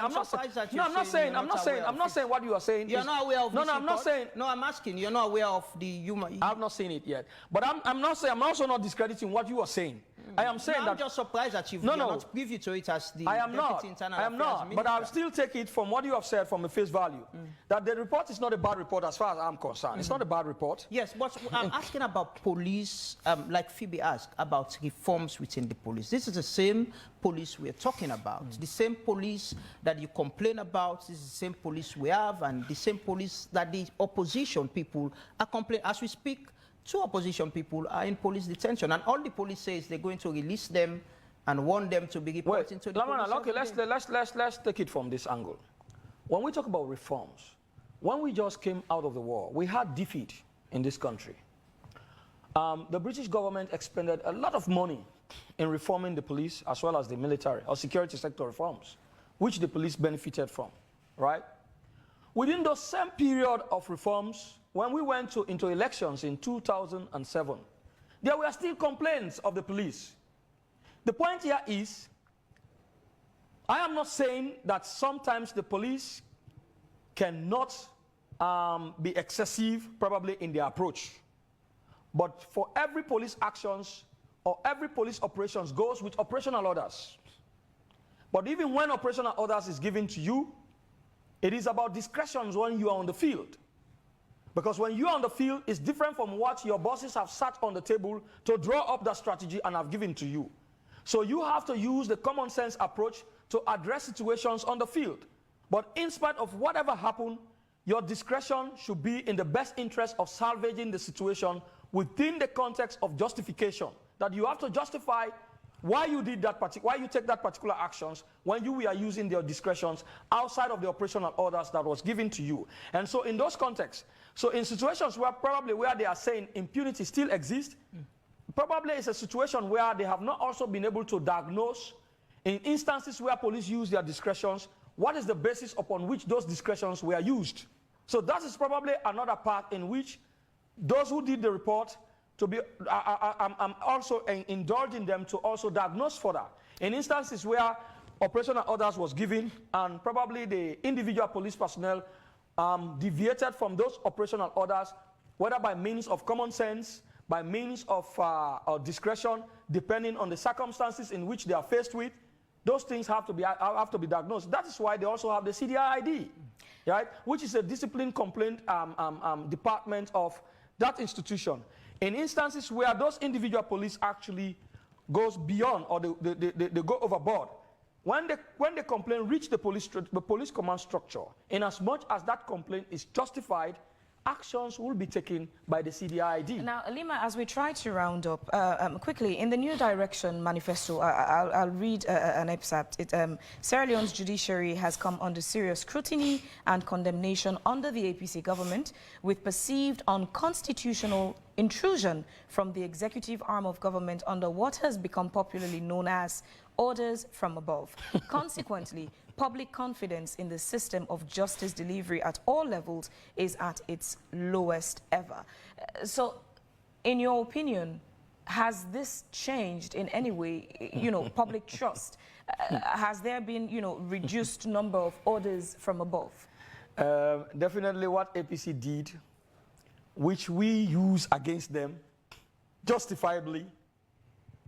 I'm not saying what you are saying. You're not aware of this I'm not saying. No, I'm asking. You're not aware of the human. I've not seen it yet. But I'm not saying. I'm also not discrediting what you are saying. I am saying that. I'm just surprised that you're not privy to it as the Deputy Internal Affairs Minister. But I'll still take it from what you have said from a face value. That the report is not a bad report as far as I'm concerned. It's not a bad report. Yes, but I'm asking about police, like Phoebe asked, about reforms within the police. This is the same police we're talking about. The same police that you complain about. This is the same police we have, and the same police that the opposition people are complaining. As we speak, 2 opposition people are in police detention, and all the police say is they're going to release them and want them to be reporting to the police. Okay, let's take it from this angle. When we talk about reforms, when we just came out of the war, we had defeat in this country. The British government expended a lot of money in reforming the police as well as the military or security sector reforms, which the police benefited from, right? Within those same period of reforms, when we went into elections in 2007, there were still complaints of the police. The point here is, I am not saying that sometimes the police cannot be excessive, probably in their approach. But for every police actions or every police operations goes with operational orders. But even when operational orders is given to you, it is about discretions when you are on the field. Because when you are on the field, it's different from what your bosses have sat on the table to draw up that strategy and have given to you. So you have to use the common sense approach to address situations on the field. But in spite of whatever happened, your discretion should be in the best interest of salvaging the situation within the context of justification. That you have to justify why you did that why you take that particular actions when you were using your discretions outside of the operational orders that was given to you. And so in those contexts, so in situations where probably where they are saying impunity still exists, probably it's a situation where they have not also been able to diagnose in instances where police use their discretions, what is the basis upon which those discretions were used. So that is probably another part in which those who did the report to be, I'm also indulging them to also diagnose further. In instances where operational orders was given and probably the individual police personnel deviated from those operational orders, whether by means of common sense, by means of discretion, depending on the circumstances in which they are faced with, those things have to be diagnosed. That is why they also have the CDID, right, which is a discipline complaint department of that institution. In instances where those individual police actually goes beyond or they go overboard, when the complaint reach the police command structure, in as much as that complaint is justified, actions will be taken by the CDID. Now, Leema, as we try to round up, quickly, in the New Direction Manifesto, I'll read an excerpt. Sierra Leone's judiciary has come under serious scrutiny and condemnation under the APC government with perceived unconstitutional intrusion from the executive arm of government under what has become popularly known as orders from above. Consequently, public confidence in the system of justice delivery at all levels is at its lowest ever. So, in your opinion, has this changed in any way, public trust? Has there been, reduced number of orders from above? Definitely what APC did, which we use against them, justifiably,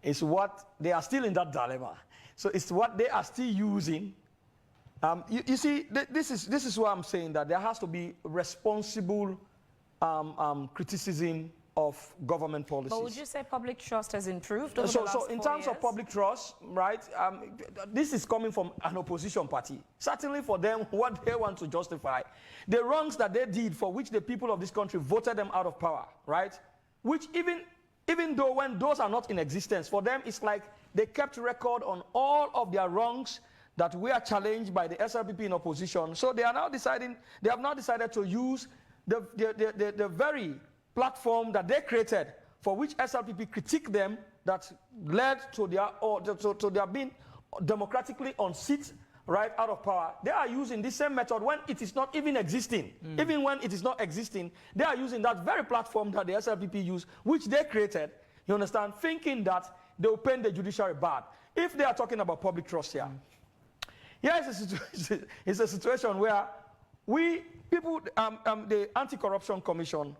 is what they are still in that dilemma. So it's what they are still using. You see, this is why I'm saying that there has to be responsible criticism of government policies. But would you say public trust has improved over the last 4 years? So in terms of public trust, right, this is coming from an opposition party. Certainly for them, what they want to justify, the wrongs that they did for which the people of this country voted them out of power, right, which even though when those are not in existence, for them it's like they kept record on all of their wrongs that were challenged by the SLPP in opposition. So they have now decided to use the very platform that they created for which SLPP critiqued them, that led to their being democratically unseated right out of power. They are using this same method when it is not even existing. Even when it is not existing, they are using that very platform that the SLPP used, which they created, you understand, thinking that they will paint the judiciary bad. If they are talking about public trust here, it's a situation where the Anti-Corruption Commission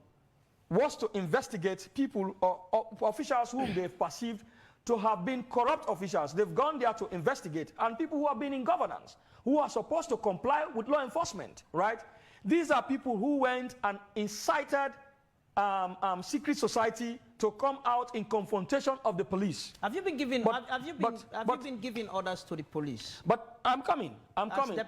was to investigate people or officials whom they've perceived to have been corrupt officials. They've gone there to investigate, and people who have been in governance, who are supposed to comply with law enforcement, right? These are people who went and incited secret society to come out in confrontation of the police. Have you been giving giving orders to the police? But I'm coming.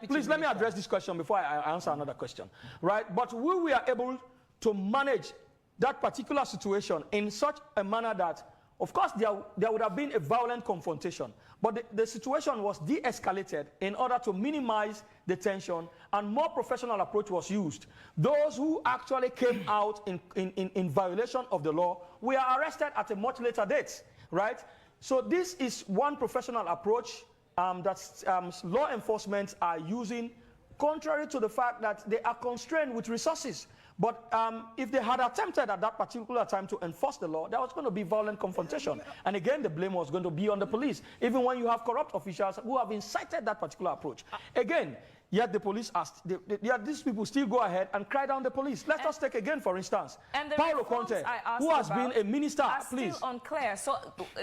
Please let me address this question before I answer another question, right? But we were able to manage that particular situation in such a manner that, of course, there would have been a violent confrontation, but the situation was de-escalated in order to minimize the tension, and more professional approach was used. Those who actually came out in violation of the law were arrested at a much later date, right? So this is one professional approach that law enforcement are using, contrary to the fact that they are constrained with resources. But if they had attempted at that particular time to enforce the law, there was going to be violent confrontation. And again, the blame was going to be on the police, even when you have corrupt officials who have incited that particular approach. Again, yet the police asked, yet these people still go ahead and cry down the police. Let us take again, for instance, Paulo Conte, who has been a minister, please. Still unclear. So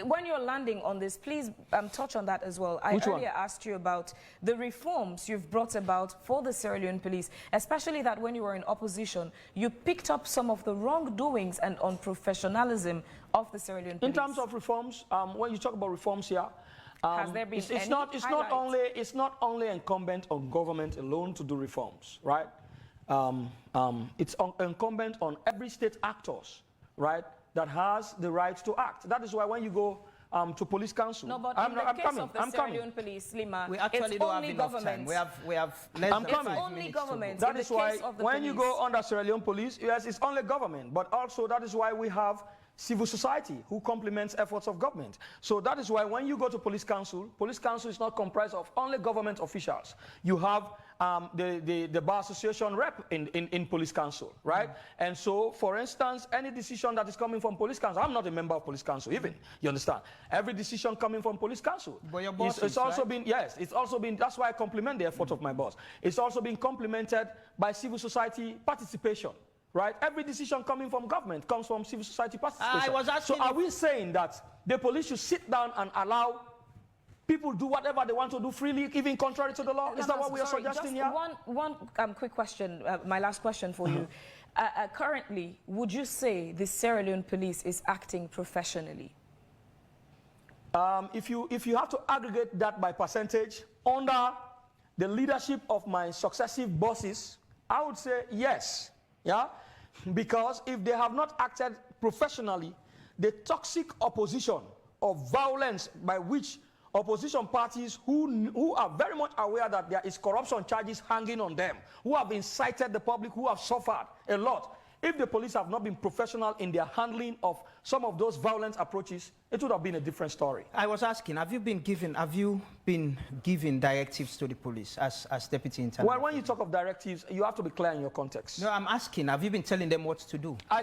when you're landing on this, please touch on that as well. I earlier asked you about the reforms you've brought about for the Sierra Leone police, especially that when you were in opposition, you picked up some of the wrongdoings and unprofessionalism of the Sierra Leone police. In terms of reforms, when you talk about reforms here, has there been it's not only incumbent on government alone to do reforms, right? It's incumbent on every state actors, right, that has the right to act. That is why when you go to police council, no, but in the case of the Sierra Leone police, Leema, we actually don't have enough time. We have less than 5 minutes. Only government. That is why when you go under Sierra Leone police, yes, it's only government, but also that is why we have civil society who complements efforts of government. So that is why when you go to police council is not comprised of only government officials. You have the bar association rep in police council, right? And so, for instance, any decision that is coming from police council, I'm not a member of police council even, you understand? Every decision coming from police council, but your boss it's also been, yes, it's also been, that's why I compliment the effort of my boss. It's also been complemented by civil society participation. Right? Every decision coming from government comes from civil society participation. So are we saying that the police should sit down and allow people do whatever they want to do freely, even contrary to the law? Is that what we are suggesting here? One quick question, my last question for you. Currently, would you say the Sierra Leone police is acting professionally? If you have to aggregate that by percentage, under the leadership of my successive bosses, I would say yes. Yeah? Because if they have not acted professionally, the toxic opposition of violence by which opposition parties who are very much aware that there is corruption charges hanging on them, who have incited the public, who have suffered a lot, if the police have not been professional in their handling of some of those violent approaches, it would have been a different story. I was asking, have you been giving directives to the police as Deputy Internal? Well, when you talk of directives, you have to be clear in your context. No, I'm asking, have you been telling them what to do? I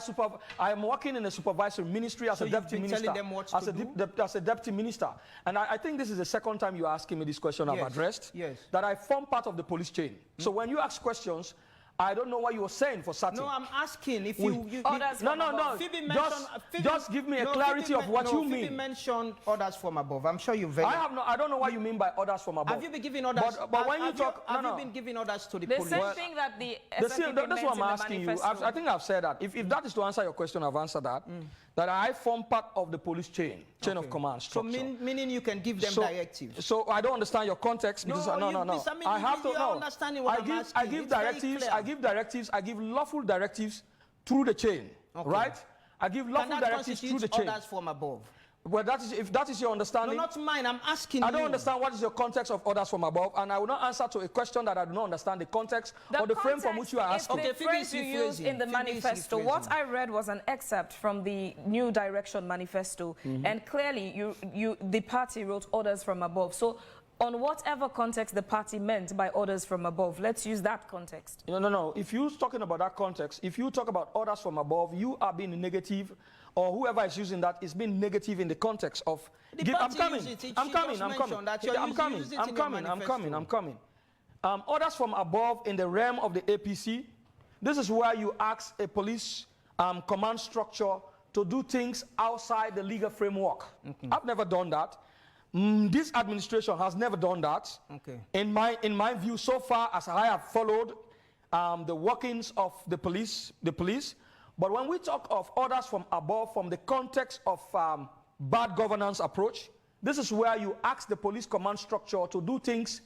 am working in a supervisory ministry as a deputy minister. Telling them what to do? As a deputy minister. And I think this is the second time you're asking me this question I've addressed. Yes. That I form part of the police chain. So when you ask questions, I don't know what you were saying for certain. No, I'm asking if you no. Just give me a clarity of what you mean. Phoebe mentioned orders from above. I'm sure you very. I don't know what you mean by orders from above. Have you been giving orders? But when you talk, have you been giving orders to the police? The same thing that the SLPP that's what I'm asking you. I think I've said that. If that is to answer your question, I've answered that. That I form part of the police chain of command structure. So meaning you can give them directives. So I don't understand your context because no. I have to know. I give directives. I give lawful directives through the chain, right? I give lawful directives through the chain. Orders from above. Well, if that is your understanding. No, not mine. I'm asking you. I don't understand what is your context of orders from above, and I will not answer to a question that I do not understand the context or the frame from which you are asking. The phrase you used in the manifesto. What I read was an excerpt from the New Direction manifesto, and clearly the party wrote orders from above. So on whatever context the party meant by orders from above, let's use that context. No. If you're talking about that context, if you talk about orders from above, you are being negative, or whoever is using that is being negative in the context of. I'm coming. Orders from above in the realm of the APC. This is where you ask a police command structure to do things outside the legal framework. I've never done that. This administration has never done that. In my view, so far as I have followed the workings of the police. But when we talk of orders from above, from the context of bad governance approach, this is where you ask the police command structure to do things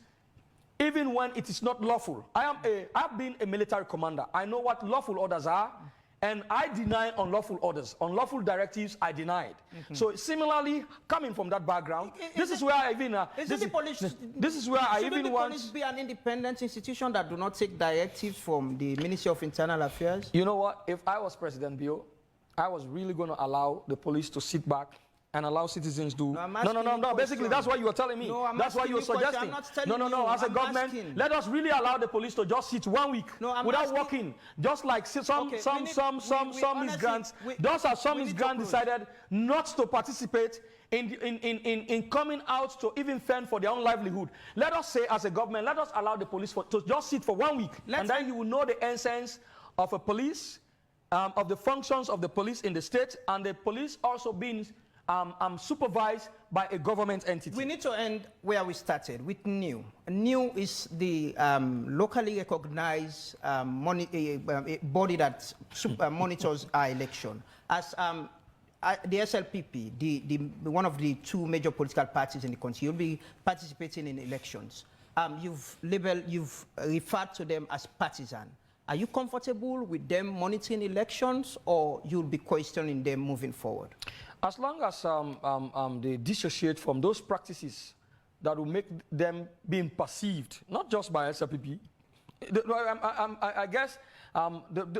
even when it is not lawful. I've been a military commander. I know what lawful orders are. And I deny unlawful orders. Unlawful directives, I denied. So similarly, coming from that background, this is where I even... This is where I even want... Shouldn't the police be an independent institution that do not take directives from the Ministry of Internal Affairs? You know what? If I was President Bio, I was really going to allow the police to sit back and allow citizens to... No, basically, that's what you were telling me. No, that's what you were suggesting. No, as a government, let us really allow the police to just sit 1 week without working. Just like some miscreants. Those are some miscreants decided not to participate in coming out to even fend for their own livelihood. Let us say, as a government, let us allow the police to just sit for 1 week, and then you will know the essence of a police, of the functions of the police in the state, and the police also being supervised by a government entity. We need to end where we started, with NEW. NEW is the locally recognized body that monitors our election. As the SLPP, one of the two major political parties in the country, you'll be participating in elections. You've referred to them as partisan. Are you comfortable with them monitoring elections, or you'll be questioning them moving forward? As long as they dissociate from those practices that will make them being perceived, not just by SLPP. I guess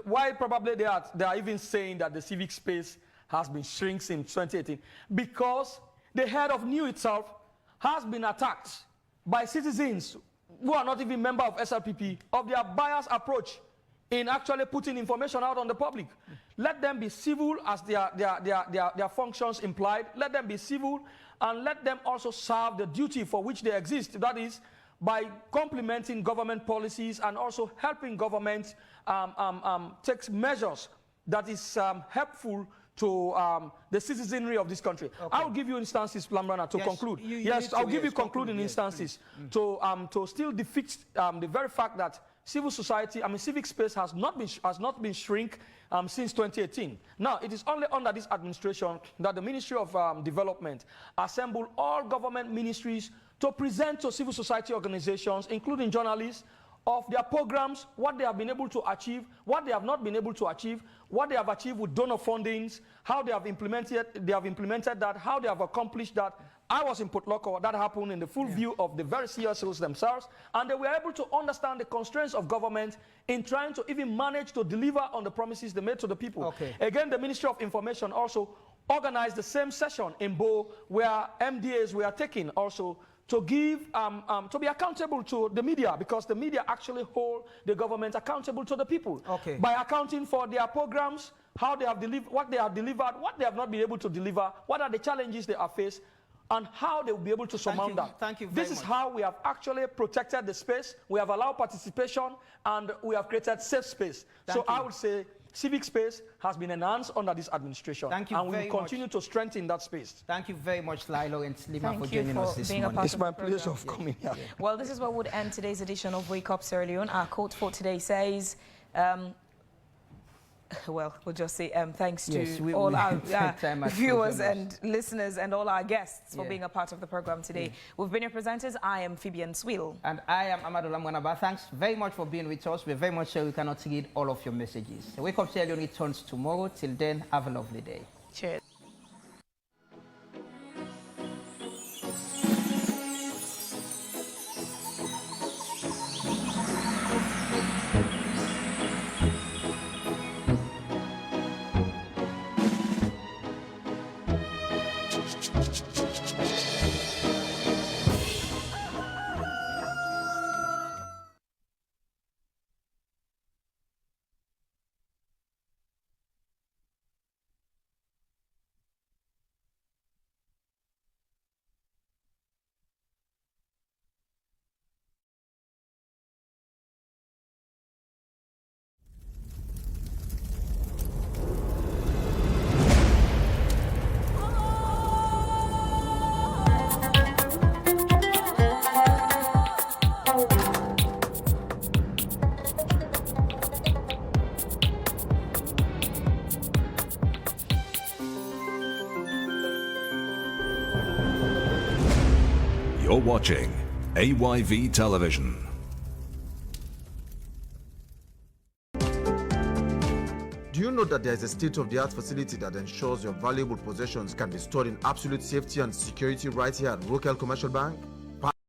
why probably they are even saying that the civic space has been shrinking since 2018, because the head of NEW itself has been attacked by citizens who are not even members of SLPP of their biased approach in actually putting information out on the public. Let them be civil as their functions implied. Let them be civil, and let them also serve the duty for which they exist. That is, by complementing government policies and also helping government take measures that is helpful to the citizenry of this country. Okay. I'll give you instances, Lambrana, to conclude. I'll give you concluding instances to still defeat the very fact that civil society, civic space has not been shrink since 2018. Now, it is only under this administration that the Ministry of Development assembled all government ministries to present to civil society organizations, including journalists, of their programs, what they have been able to achieve, what they have not been able to achieve, what they have achieved with donor fundings, how they have implemented that, how they have accomplished that. I was in Port Loko. That happened in the full view of the very CSOs themselves, and they were able to understand the constraints of government in trying to even manage to deliver on the promises they made to the people. Okay. Again, the Ministry of Information also organized the same session in Bo, where MDAs were taken also to give, to be accountable to the media, because the media actually hold the government accountable to the people. Okay. By accounting for their programs, how they have delivered, what they have delivered, what they have not been able to deliver, what are the challenges they have faced, and how they will be able to surmount that. Thank you very much. This is how we have actually protected the space, we have allowed participation, and we have created safe space. So I would say civic space has been enhanced under this administration. Thank you, and we will continue to strengthen that space. Thank you very much, Lilo and Leema, for joining us this morning. It's my pleasure of coming here. Well, this is what would end today's edition of Wake Up Sierra Leone. Our quote for today says, well, we'll just say thanks to all our viewers and listeners and all our guests for being a part of the program today. We've been your presenters. I am Phoebe Swill. And I am Amadou Lamwanaba. Thanks very much for being with us. We're very much sure we cannot read all of your messages. The Wake Up Sierra Leone returns tomorrow. Till then, have a lovely day. Cheers. You're watching AYV Television. Do you know that there is a state-of-the-art facility that ensures your valuable possessions can be stored in absolute safety and security right here at Rokel Commercial Bank?